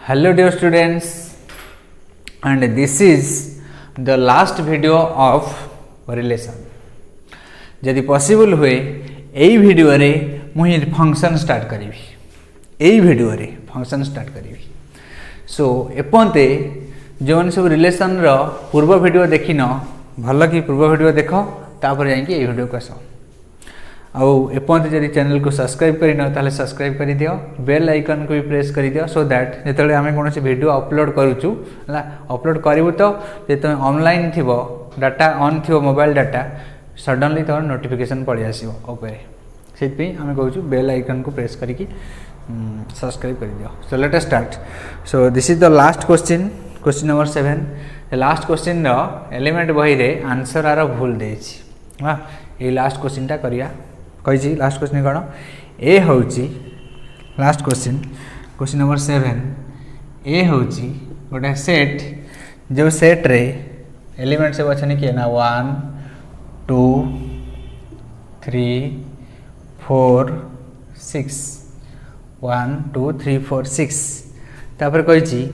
Hello dear students, and this is the last video of relation. यदि possible हुए यही video रे मुझे फंक्शन स्टार्ट करी, यही वीडियो रे फंक्शन स्टार्ट करी। सो एपंते जो मैंने सब रिलेशन रो पूर्व वीडियो देखी न भल कि पूर्व वीडियो देख तापर जाकि ये वीडियो को आस आउ एपंते जदि चैनल को सब्सक्राइब करना ताले सब्सक्राइब कर दियो, बेल आइकन को भी प्रेस कर दियो, सो दैट जेतले आमे कोनोसी वीडियो अपलोड करूछु हला अपलोड करिवो तो जे तुम ऑनलाइन थिबो डाटा ऑन थिबो मोबाइल डाटा सडनली तो नोटिफिकेशन पड़े आसीबो ऊपर से पे आमे कहूछु बेल आइकन को प्रेस करिकि सब्सक्राइब कर दियो। So let us start. So this is the last question, question number 7। Last question रो एलिमेंट बही रे आंसर आरो भूल देछि। हां ए लास्ट क्वेश्चन टा करिया कही लास्ट क्वेश्चन कौन ए हूँ लास्ट क्वेश्चन, क्वेश्चन नंबर 7। ए हूँ गोटे सेट जो सेट रे एलिमेंट सब अच्छा किए ना 1 2 3 4 6 1 2 3 4 6 तापर कही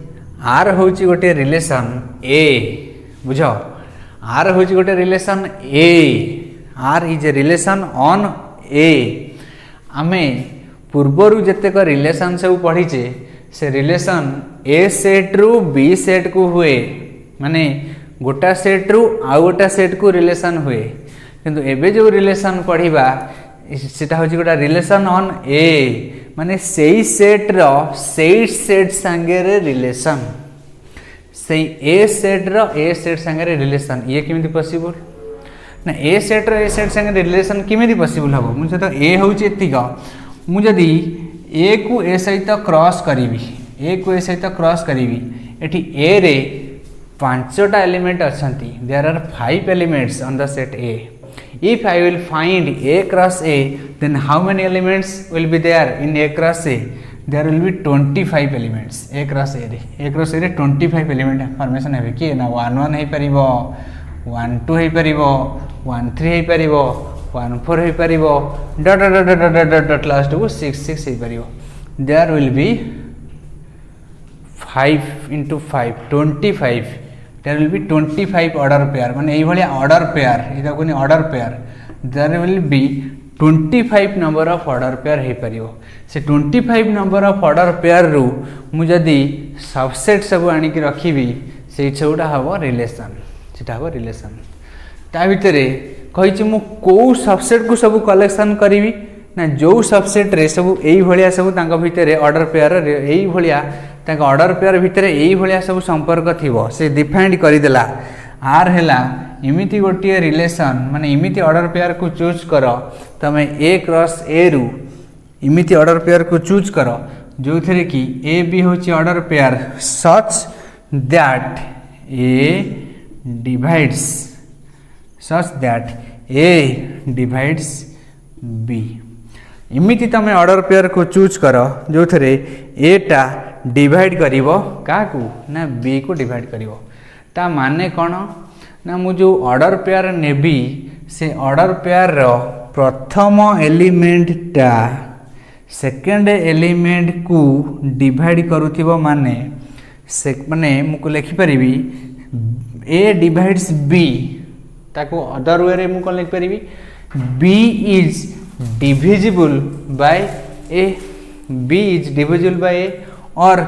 आर हूँ गोटे रिलेशन ए, बुझ आर हूँ गोटे relation A, R is a relation on A. आमे पूर्वर जेतेक रिलेशन सब पढ़ीचे से रिलेशन ए सेट रु बी सेट को हुए, माने गोटा सेट रु आ गोटा सेट को रिलेशन हुए, किंतु एबे जो रिलेशन पढ़िबा सेटा होची गोटा रिलेशन ऑन ए, माने सेई सेट रो सेई सेट संगे रे रिलेशन, सेई ए सेट रो ए सेट संगे रे रिलेशन। ये किमिति पॉसिबल ना ए सेट रो ए सेट संगे रिलेशन किमिति पॉसिबल हबो? मुझे तो ए होची एतिक मु जदी ए को ए सहित क्रॉस करीबी, ए को ए सहित क्रॉस करीबी, एठी ए रे पांचटा एलिमेंट अछंती, there are 5 elements on the set A. If I will find A cross A then how many elements will be there in A cross A? There will be 25 elements A cross A रे 25 element formation हेबे कि ना 1 1 हे परिबो, 1 2 हे परिबो, 1 3 हे परिबो, 1 4 हे परिबो, dot dot dot dot dot last को 6 6 हे परिबो। There will be 5 into 5 25, there will be 25 order pair, माने एई भलिया ऑर्डर पेयर, एटा कोनी order pair, there will be 25 number of order pair हे परिबो। से 25 नंबर ऑफ ऑर्डर पेयर रु मु जदी सबसेट सब आनी कि रखिबी से छौटा हबो रिलेशन, सेटा हबो रिलेशन। ता भितरे कहिछि मु को सबसेट को सब कलेक्शन करिवि ना जो सबसेट रे सब एई भलिया सब तांका भितरे ऑर्डर पेयर रे एई भलिया तांका ऑर्डर पेयर भितरे एई भलिया सब संपर्क थिबो, से डिफाइंड करि देला। आर हैला इमिति गोटिए रिलेशन, माने इमिति ऑर्डर पेयर को चूज करो तमे ए क्रॉस ए रु इमिति ऑर्डर पेयर को चूज करो जो थरे कि ए बी होची order pair such that A divides, such that A divides B। इमिति तमे ऑर्डर पेयर को चूज करो जो थरे ए टा डिवाइड करिवो काकू ना बी को डिवाइड करिवो। ता माने कौन ना मु जो ऑर्डर पेयर नेबी से ऑर्डर पेयर रो प्रथम एलिमेंट टा सेकंड एलिमेंट को डिवाइड करूथिबो, माने से माने मुको लिखि परिबी ए डिवाइड्स बी, ताको अदर वे रे मु कोन लिख परिबी B is divisible by A, B is divisible by A, और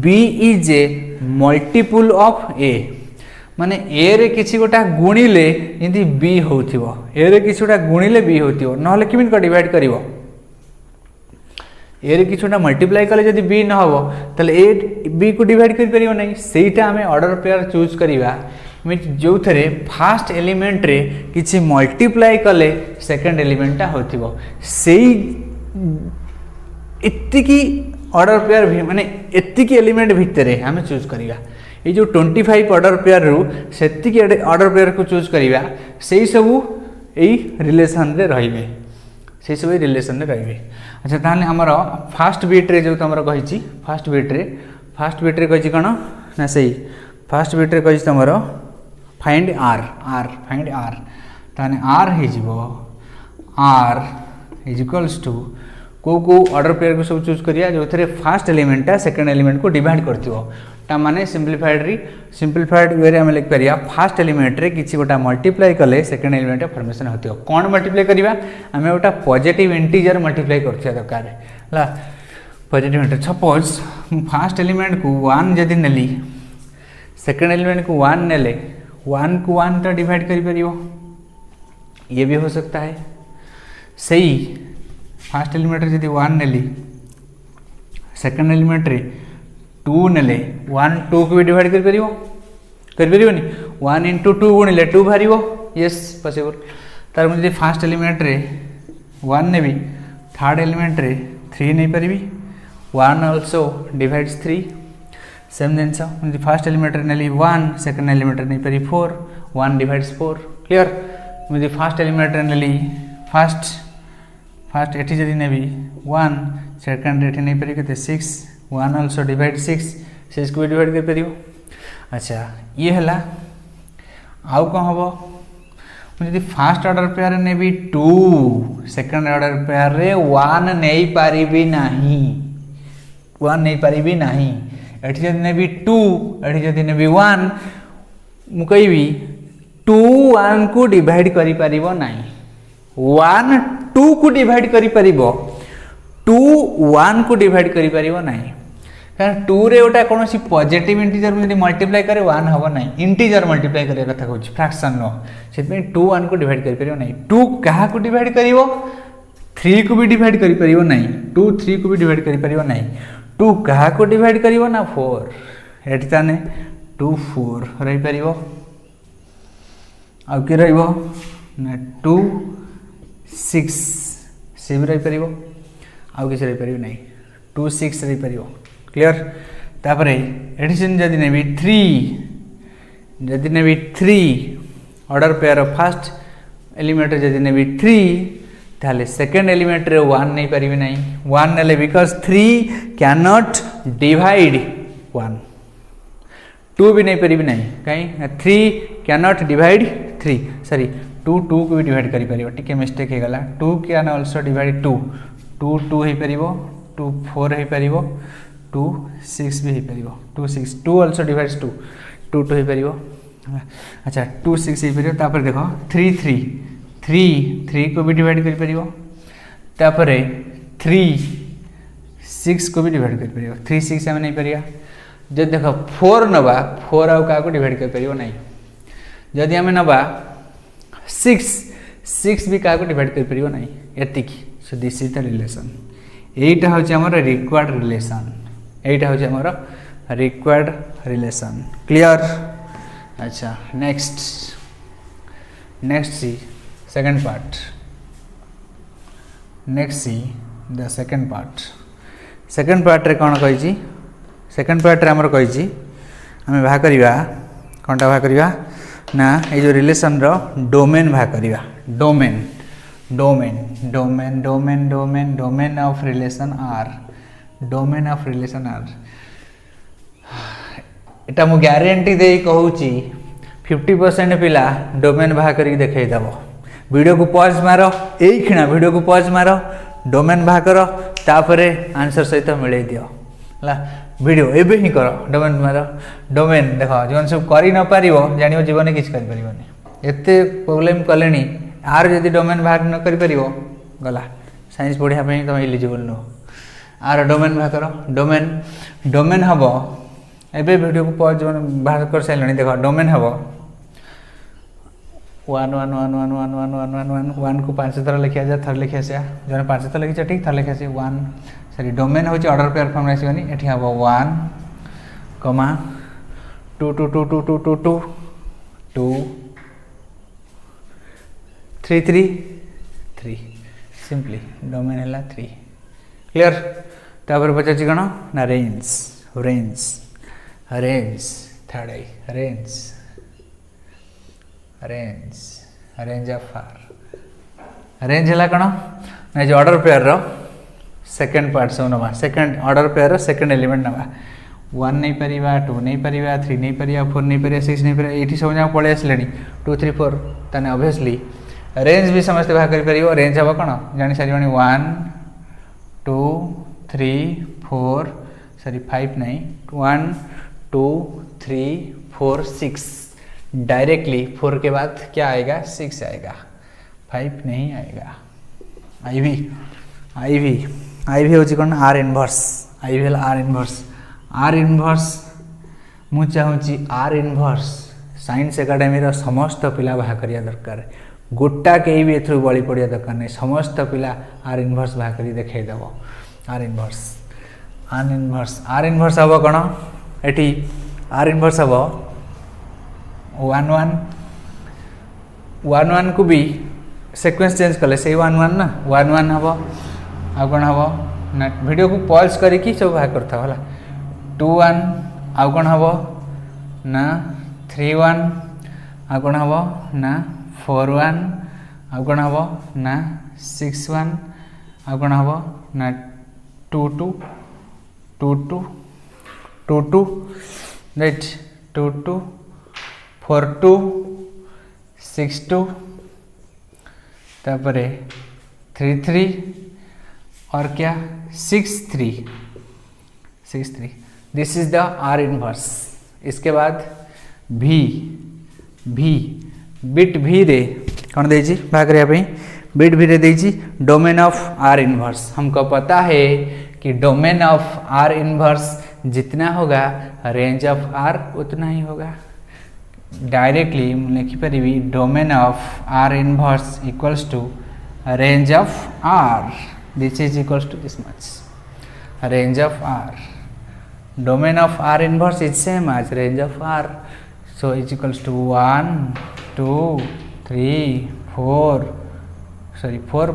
B is a multiple of A, माने ए रे किछि गोटा गुणिले यदि बी होथिबो, ए रे किछि गोटा गुणिले बी होथिबो, नहले किमिन को डिवाइड करिवो? ए रे किछि गोटा मल्टीप्लाई कले यदि बी न होबो तले ए बी को डिवाइड करि परिबो नै। सेटा हमें ऑर्डर पेयर चूज करिवा जो थरे फास्ट एलिमेंट रे किछि मल्टीप्लाई कले सेकंड एलिमेंट ता होथिबो, सेई एत्तिकी ऑर्डर पेयर भी माने एत्तिकी एलिमेंट भितरे हमें चूज करिवा। ए जो 25 ऑर्डर पेयर रु सेत्तिकी ऑर्डर पेयर को चूज करिवा, सेई सब एई रिलेशन रे रहिबे, सेई सब रिलेशन रे रहिबे। अच्छा ताने हमर फास्ट बीट रे जो तमरा कहिछि फास्ट बीट रे कहिछि कोन ना सेई फास्ट बीट रे कहिछि तमरा फाइंड आर, फाइंड आर, ताने आर हे जिवो आर इज इक्वल्स टू को ऑर्डर पेयर को सब चूज करिया जो थे फास्ट एलिमेंटा सेकेंड एलिमेंट को डिवाइड करथिबो ता माने सिंपलीफाइड वे रे हम लिख परिया फास्ट एलिमेंट रे किछि गोटा मल्टीप्लाई कले सेकेंड एलिमेंट फॉर्मेशन होतियो कोन मल्टीप्लाई करिवा हमें गोटा पॉजिटिव इंटीजर मल्टीप्लाई करथिया दरकार हला positive integer suppose fast element को 1 जदि नेली सेकेंड एलिमेंट को 1 नेले 1 को 1 तो डिवाइड करि परियो ये भी हो सकता है सही फास्ट एलिमेंट रे यदि 1 नेली सेकेंड एलिमेंट रे 2 नेले 1 2 को भी डिवाइड कर परियोनी 1 इंटू 2 गुणिले 2 बाहर यस पॉसिबल तार मुझे फास्ट एलिमेंट रे 1 नेबी थर्ड एलिमेंट रे 3 नहीं पारि 1 ऑल्सो डिवाइड्स 3 सेम जिनस मुझे फास्ट एलिमेंट रे नेली 1 सेकेंड एलिमेंट रे नहीं पारि 4 1 डिवाइड्स 4 क्लियर मुझे फास्ट एलिमेंट रे नेली फास्ट एठी जदि नेबी 1 सेकेंड एठी नहीं पारि केते 6 1 ऑल्सो डिवाइड 6 को भी डिवाइड कर परियो अच्छा ये हला आउ कौन हम मुझे फास्ट ऑर्डर पेयर ने भी 2 सेकंड ऑर्डर पेयर रे 1 नहीं पारिबी नाही 1 नहीं पारिबी नाही एठी जदि ने भी 2 एठी जदि ने भी 1 मु कहबी 2 1 को डिवाइड करि परिबो नाही 1 2 को डिवाइड करि परिबो 2 1 को डिवाइड करि परिबो नाही कारण 2 रे ओटा कोनोसी पॉजिटिव इंटीजर में यदि मल्टीप्लाई करे 1 हबो नाही इंटीजर मल्टीप्लाई करे कथा कहूची फ्रैक्शन नो सेत में 2 1 को डिवाइड करि परिबो नाही 2 कहा को डिवाइड करिवो 3 को भी डिवाइड करि परिबो नाही 2 3 को भी डिवाइड करि परिबो नाही 2 कहा को डिवाइड करिवो ना 4 एठी ताने 2 4 रहि परिबो आ के रहिबो ना 2 6 से भी रहि परिबो आउ किसी रही पारिबो नहीं 2 6 रही पारिबो क्लियर तापरे एडिशन जदि नेबी 3 जदि नेबी 3 order pair of first element जदि नेबी 3 ताले सेकंड एलिमेंट रे 1 नहीं पारिबी नहीं 1 नेले बिकॉज़ 3 कैन नॉट डिवाइड 1 2 भी नहीं पारिबी नहीं कहीं 3 कैन नॉट डिवाइड 3 सॉरी 2 2 को भी डिवाइड करि परिबो टिके मिस्टेक हे गला 2 कैन आल्सो डिवाइड 2 2 2 हे परिबो 2 4 हे परिबो 2 6 भी हे परिबो 2 6 2 आल्सो डिवाइड्स 2 2 2 हे परिबो अच्छा 2 6 हे परिबो तापर देखो 3 3 3 3 को भी डिवाइड कर परिबो तापर 3 6 को भी डिवाइड कर परिबो 3 6 हम नहीं परिया जब देखो 4 नबा 4 आउ का को डिवाइड कर परिबो नहीं जदि हम नबा 6 भी का को डिवाइड कर परिबो नहीं एतिकी so this is the relation एटा होचे हमर रिक्वायर्ड रिलेशन एटा होचे हमर रिक्वायर्ड रिलेशन क्लियर अच्छा next see second part next see the second part रे कोन कहि छी सेकंड पार्ट रे हमर कहि छी हमें भा करिवा कोनटा भा करिवा ना ए जो रिलेशन रो डोमेन भा करिवा डोमेन ऑफ रिलेशन आर एटा मु गारंटी दे कहूची 50% पिला डोमेन बाहा करी देखै दबो वीडियो को पॉज मारो एई खिना वीडियो को पॉज मारो डोमेन बाहा करो तापरे आंसर सहित मिले दियो ला वीडियो एबे ही करो डोमेन मारो डोमेन देखो जोन सब करी न पारिबो जानियो जीवन किछ करि परिबोनी एते प्रॉब्लम कलेनी आर यदि डोमेन बाहर न करि परिबो गला साइंस पढ़िया पे तुम एलिजिबल नो आर डोमेन बाहर करो डोमेन हबो एबे वीडियो को पॉज बाहर कर साइलनी देखो डोमेन हबो 1 1 1 1 1 1 1 1 1 1 को 5 तरह लिखिया जा थर लिखिया से जने 5 तरह लिखिया ठीक थर लिखिया से 1 सॉरी डोमेन होची ऑर्डर पेयर फॉर्म रासिबनी एठी हबो 1 कमा 2 2 2 2 2 2 2 3 3 3 सिंपली डोमेन है 3 क्लियर तापर पचाची कण ना रेंज थर्ड आई रेंज ऑफ आर रेंज है कण ना जो ऑर्डर पेयर रो सेकंड पार्ट सब नवा सेकंड ऑर्डर पेयर रो सेकंड एलिमेंट नवा 1 नहीं परिबा 2 नहीं परिबा 3 नहीं परिबा 4 नहीं परिबा 6 नहीं परिबा एठी सब जा पळे आसलेनी 2 3 4 तने ऑब्वियसली रेंज भी समस्त भाग कर परिबो रेंज हबो कोन जानि सारिबनी 1 2 3 4 सॉरी 5 नहीं 1 2 3 4 6 डायरेक्टली 4 के बाद क्या आएगा 6 आएगा 5 नहीं आएगा। आई भी हूँ कौन आर इनवर्स आई भी आर इनवर्स मु चाहूँगी आर इनवर्स साइंस एकाडेमी समस्त पिला बाहा करिया दरकार गोटा कहीं भी एथरू बड़ी पड़िया दरकार नहीं समस्त पिला आर इनवर्स बाहा करी देखैदेव आर इनवर्स हम कौन एटी आर इनवर्स हम 1 1 को भी सीक्वेंस चेंज कले से 1 1 ना 1 1 हम आ कौन हम ना वीडियो को पॉज करिकी सब बाहर करता है 2 1 आ कौन हम ना 3 1 आ कौन हम ना 4 1 आ कौन हम ना 6 1 आ कौन हम ना 2 2 2 2 2 2 राइट 2 2 4 2 6 2 तापर 3 3 और क्या 6 3 this is the are inverse. इसके बाद भी बिट भी रे कौन दे बाहर करने बिट भी रे दे डोमेन ऑफ आर इनवर्स। हमको पता है कि डोमेन ऑफ आर इनवर्स जितना होगा रेंज ऑफ आर उतना ही होगा। डायरेक्टली लिखिपारि domain of R inverse equals to range of R this is equals to this much range of R domain of R inverse is same as range of R so is equals to 1 2 3 4 sorry 4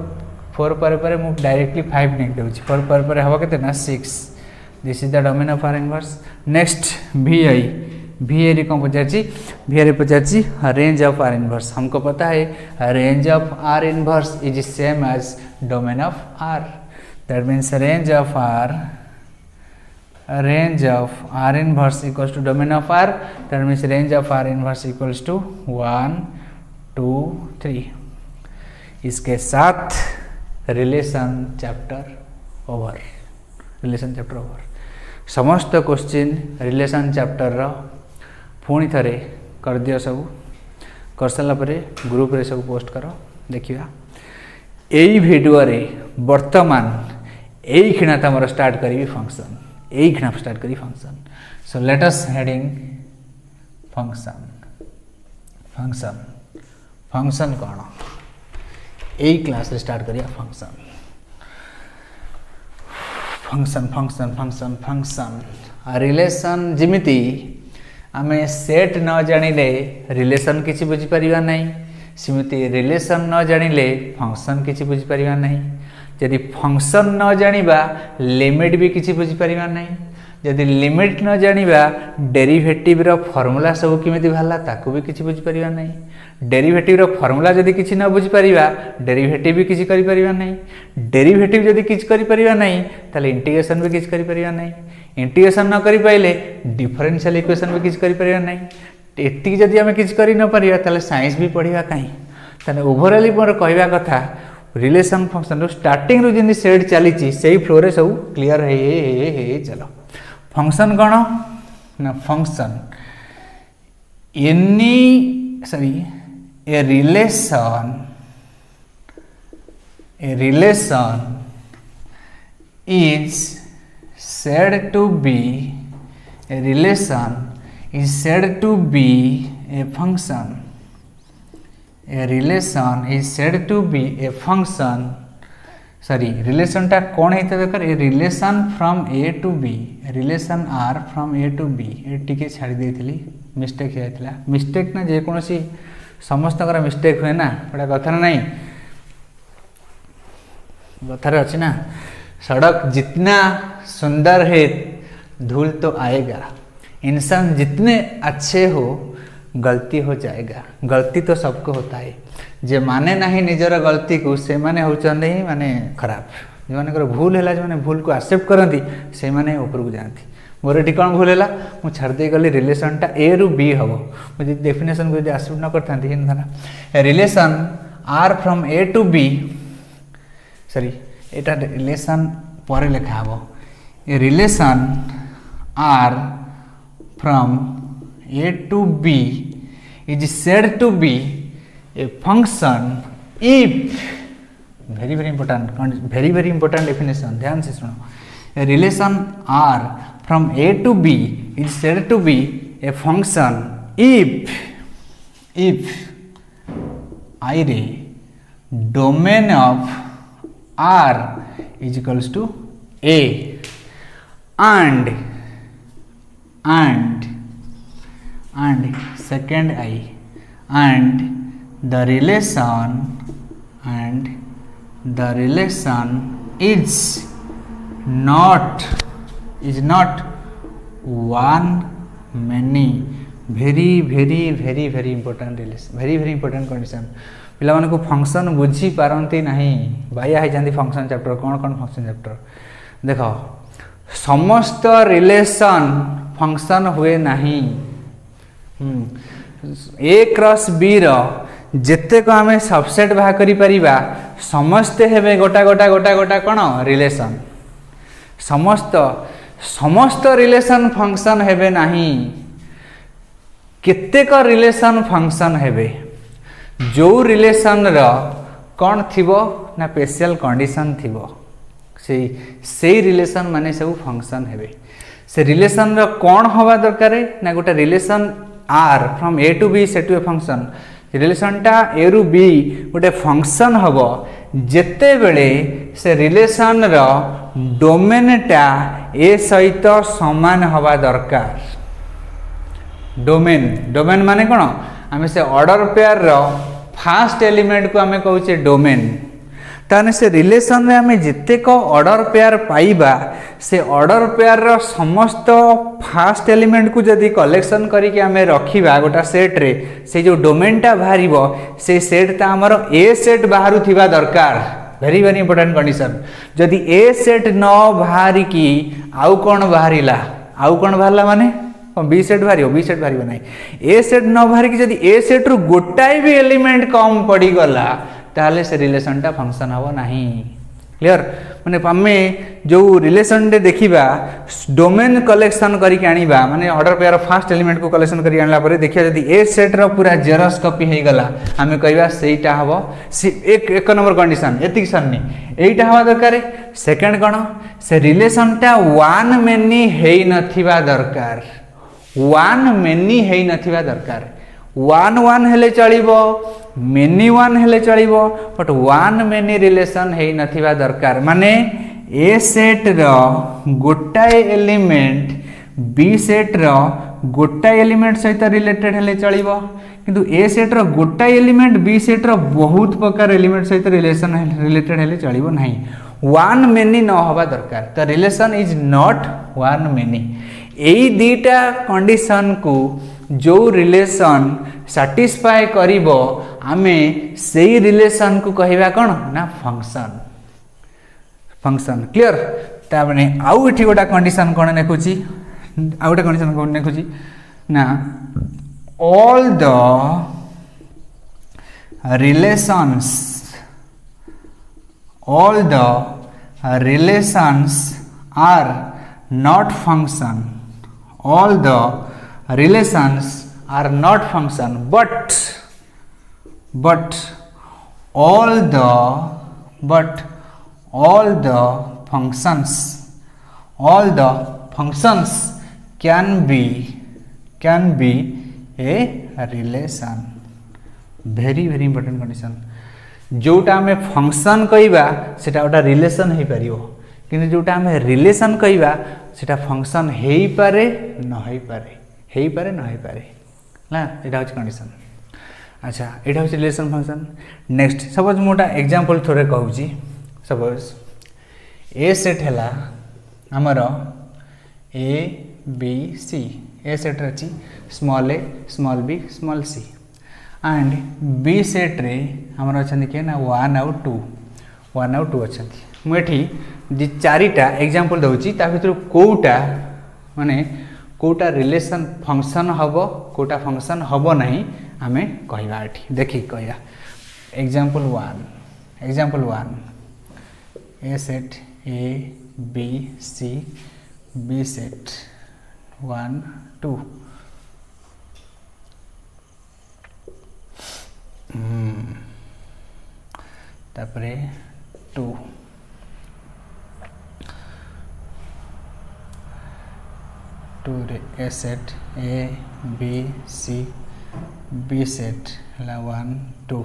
पर मु directly 5 लिख दूँ 4 पर हम के 6 this is the domain of R inverse. Next we कौन पचार range of R inverse. हमको पता है range of R inverse is same as domain of R that means range of R inverse equals to domain of R that means range of R inverse equals to 1 2 3। इसके साथ relation chapter over समस्त question relation chapter रो पुणी थे कर दियो सब कर सारा ग्रुप रे सब पोस्ट कर देखिया यही वीडियो रे वर्तमान यही क्षण तुम स्टार्ट करी फंक्शन यही क्षण स्टार्ट करी फंक्शन। सो लेट अस हेडिंग फंक्शन कौन यही क्लास रे स्टार्ट करिया फंक्शन रिलेशन जिमिति आमे सेट न जानिले रिलेशन किसी बुझी परिवा नहीं सिमिति रिलेशन न जानिले फंक्शन किसी बुझी परिवा नहीं यदि फंक्शन न जानिबा लिमिट भी किसी बुझी परिवा नहीं यदि लिमिट न जानिबा डेरिवेटिव रो फार्मूला सब किमिति भाला ताकू भी किसी बुझी परिवा नहीं डेरिवेटिव रो फार्मूला जदि किसी न बुझी परिवा डेरिवेटिव भी किसी करि परिवा नहीं डेरिवेटिव जदि किसी करि परिवा नहीं ताले इंटीग्रेशन भी किसी करि परिवा नहीं इंटीग्रेशन न करि पाइले डिफरेंशियल इक्वेशन भी किसी करि परिवा नहीं एति जदि हमें किसी करि न परिवा ताले साइंस भी पढ़िवा काई ताले ओवरऑल मोर कहवा कथा रिलेशन फंक्शन स्टार्टिंग रो जिन सेट चली से फ्लो रे सब क्लियर हे चलो फंक्शन कौन ना function a relation is said to be a relation is said to be a function a relation is said to be a function sorry relation टा कौन है दरकार ए relation from A to B relation R from A to B A टिके छाड़ी देइथिली mistake होइथिला mistake ना जे कोनोसी समस्त मिस्टेक हुए ना बड़ा कथा नहीं कथार अच्छी ना सड़क जितना सुंदर है धूल तो आएगा इंसान जितने अच्छे हो गलती हो जाएगा गलती तो सबको होता है जे माने नहीं निजर गलती को से माने होचंदे माने खराब जो माने भूल है जो माने भूल को एक्सेप्ट करती से माने ऊपर को जाती मोर ये कौन भूल है मुझे छाड़ी गली रिलेशन टा ए रु बी हम मुझे डेफिनेशन को एक्सेप्ट न करता relation R from A to B sorry एटा रिलेशन पर लिखा हे a relation R from A to B is said to B a function if very very important definition ध्यान से सुनो a relation R from A to B is said to B a function if I रे domain of R is equals to A and second I and the relation is not one many very important relation very important condition पिला मानको function बुझी पारंती नहीं बाया है जानती function chapter कौन function chapter देखो समस्त रिलेशन फंक्शन हुए नहीं ए क्रॉस बी रो जेते को हमें सबसेट बाहा करि परिबा समस्ते हेबे गोटा कोन रिलेशन समस्त रिलेशन फंक्शन हेबे नहीं केतेक रिलेशन फंक्शन हेबे जो रिलेशन रो कौन थिबो ना स्पेशल कंडीशन थिबो से रिलेशन माने सब फंक्शन हेबे से रिलेशन रो कौन हवा दरकार ना गोटे relation R from A to B से टू ए फंक्शन रिलेशन टा ए रु बी गोटे फंक्शन हबो जेते बेले से रिलेशन रो डोमेन टा ए सहित समान हवा दरकार डोमेन माने कौन आम से ऑर्डर पेयर रो फास्ट एलिमेंट को आम कहूचे डोमेन ताने से रिलेशन रे आम जिते को ऑर्डर पेयर पाइबा से ऑर्डर पेयर रो समस्त फास्ट एलिमेंट को जदि कलेक्शन करके आम रखिबा गोटा सेट रे से जो डोमेन टा बाहरिबो से सेट ता हमर ए सेट बाहरु थिबा दरकार वेरी इंपोर्टेंट कंडीशन जदि ए सेट न बाहरी की आउ कोन बाहरिला माने बी सेट बाहर ना ए सेट न बाहर कि जदि ए सेट रु गोटाए भी एलिमेंट कम पड़ी गला ताले से रिलेशन टा फंक्शन हबो नहीं क्लियर माने आमे जो रिलेशन दे देखिबा डोमेन कलेक्शन करी के आनीबा माने ऑर्डर पेयर फास्ट एलिमेंट को कलेक्शन करी आनला परे देखिया जदि ए सेट रो पूरा जेरॉक्स कॉपी हे गला आमे कहबा सेटा हबो एक नंबर कंडीशन एतिक सरनी एटा हवा दरकार सेकंड कोन से रिलेशन टा वन मेनी हेई नथिबा दरकार वन मेनी हेई नथिबा दरकार वन हेले चलिबो मेनी वन हेले चलिबो बट वन मेनी रिलेशन हेई नथिबा दरकार माने ए सेट रो गोटाए एलिमेंट बी सेट रो गोटाए एलिमेंट सहित रिलेटेड हेले चलिबो किंतु ए सेट रो गोटाए एलिमेंट बी सेट रो बहुत प्रकार एलिमेंट सहित रिलेशन रिलेटेड हेले चलिबो नहीं वन मेनी न होबा दरकार the relation is not one many यही दीटा कंडीशन को जो रिलेशन सैटिस्फाई करिबो आमे सेही रिलेशन को कहिबा कोन ना फंक्शन क्लियर ता माने आउ एठी गोटा कंडीशन कोन नेखुची आउ गोटा कंडीशन कोन नेखुची ना all the relations are not function all the relations are not function but all the functions can be a relation very important condition जोटा हमें फंक्शन कहबा सेटा गोटा रिलेशन हे परियो किंतु जोटा हमें रिलेशन कहबा सेटा फंक्शन हेई पारे न हेई पारे ना एटा होच कंडीशन अच्छा एटा होच रिलेशन फंक्शन नेक्स्ट सपोज मोटा एग्जांपल थोड़े कहूची सपोज ए सेट हैला हमर A B C A set रची small a small b small c and B set रे हमर अछन के ना 1 आउट 2 अछन मुठी जी चारिटा एग्जांपल दउची ता भितर कोटा माने कोटा रिलेशन फंक्शन हबो कोटा फंक्शन हबो नहीं हमें कहबा एठी देखि कहया example 1 A set A B C B set 1 2 तापरे 2 2 रे A set A B C B set है 1 2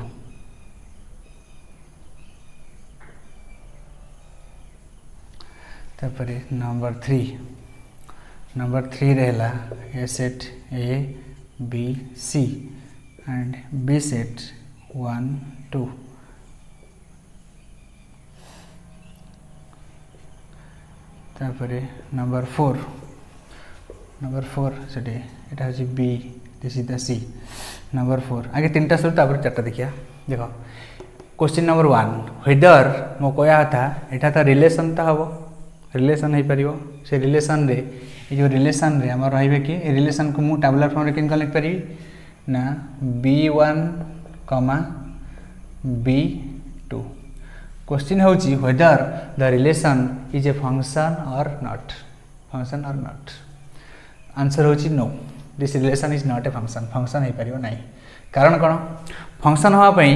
तापरे नंबर 3 रहला A set A B C and B set 1 2 तापरे नंबर 4 सेटे एटा होची B this is the C number 4 आगे तीनटा सर तापर चारटा देखिया देखो क्वेश्चन नंबर 1 व्हेदर मो कहया था एटा तो रिलेशन ता हबो रिलेशन हो पार से रिलेशन रे जो रिलेशन रे हमर रहिबे कि रिलेशन को मु टेबुलर फॉर्म रे केन कलेक्ट करी ना b1 b2 क्वेश्चन होची whether the relation is a function और नॉट आंसर होची no this relation is not a function हो पार नहीं कारण कौन फंक्शन हवा पई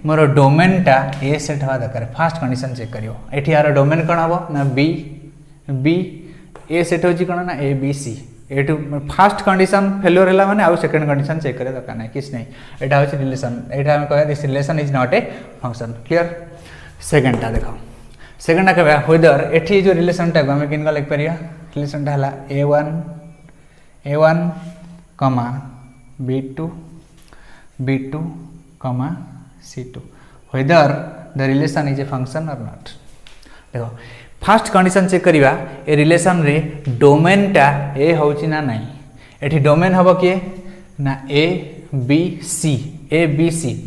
मोर डोमेन टा ए सेट हवा दरकार फास्ट कंडीशन चेक करियो एठी यार डोमेन कौन हबो ना बी ए सेट होची कौन ना ए बी सी एटू फास्ट कंडीशन फेल्योर हैला माने आउ सेकंड कंडीशन चेक करे दरकार नहीं किस नहीं एटा होची रिलेशन एटा हम कहया this relation is not a function clear second टा देखो सेकंड टा कहबा व्हेदर एठी जो रिलेशन टा हम किन का लिख परिया रिलेशन टा हला a1 b2 c2 whether the relation is a function or not देखो fast condition check करिवा a relation रे डोमेन टा ए होची ना नहीं एठी डोमेन हबो के ना ए बी सी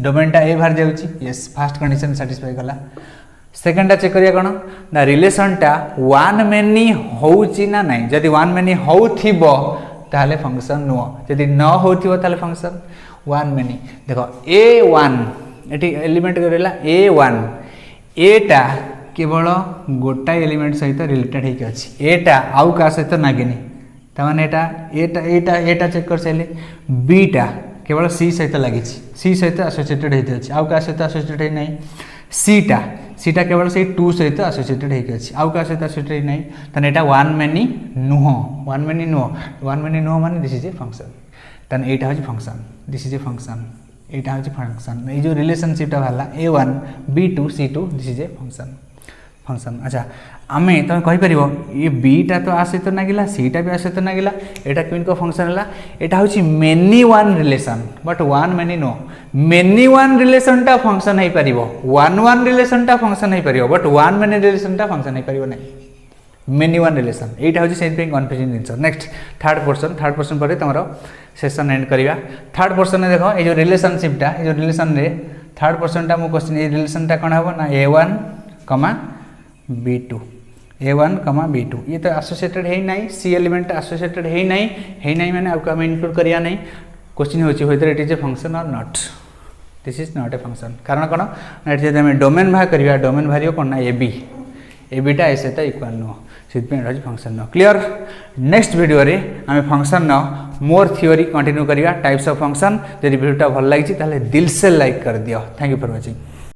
डोमेन टा ए बाहर जाउची यस फास्ट कंडीशन सैटिस्फाई कला सेकंड टा चेक करिया कोन ना रिलेशन टा वन मेनी होची ना नहीं जदी वन मेनी होथिबो ताले फंक्शन नो जदी न होथिबो ताले फंक्शन वन मेनी देखो a1 एटी एलिमेंट करेला a1 एटा केवल गोटा एलिमेंट सहित रिलेटेड होके अछि एटा आउ का सहित नागिनी त माने एटा चेक कर सैले बीटा केवल सी सहित लागि सी सहित एसोसिएटेड होते अछि आउ का सहित एसोसिएटेड है नहीं सीटा केवल से 2 सहित एसोसिएटेड होके अछि आउ का सहित एसोसिएटेड नहीं तने एटा वन मेनी नुह माने दिस इज ए फंक्शन तन एटा होची function this is a function एटा होची फंक्शन ए जो रिलेशनशिप टा भाला a1 b2 c2 this is a function अच्छा आमे तुम कहि परिबो ये बीटा तो आसे तो नागिला सीटा भी आसे तो नागिला एटा क्वीन को फंक्शन हला एटा होची many one relation but one many know many one relation टा फंक्शन है परिबो वन रिलेशन टा फंक्शन है परिबो बट वन मेनी रिलेशन टा फंक्शन है परिबो नहीं मेनी वन रिलेशन एटा होची same thing confusion answer next third portion पर तमरो सेशन एंड करिया थर्ड पोर्शन में देखो ए जो रिलेशनशिप टा ए जो रिलेशन रे थर्ड पोर्शन टा मो क्वेश्चन ए रिलेशन टा कोन हबो ना a1 b2 ये तो एसोसिएटेड है नहीं सी एलिमेंट एसोसिएटेड है नहीं माने आपको हम इंक्लूड करिया नहीं क्वेश्चन होची whether it is a function और not this is not a function कारण कोन ना जदि हम डोमेन बाहर करिया डोमेन भारियो कोन ना ए टा ऐसे तो इक्वल नो सिद्ध में फंक्शन नो क्लियर नेक्स्ट वीडियो रे हम फंक्शन नो मोर थ्योरी कंटिन्यू करिया टाइप्स ऑफ फंक्शन जदि वीडियो टा भल लागि ताले दिल से लाइक कर दियो थैंक यू फॉर वाचिंग।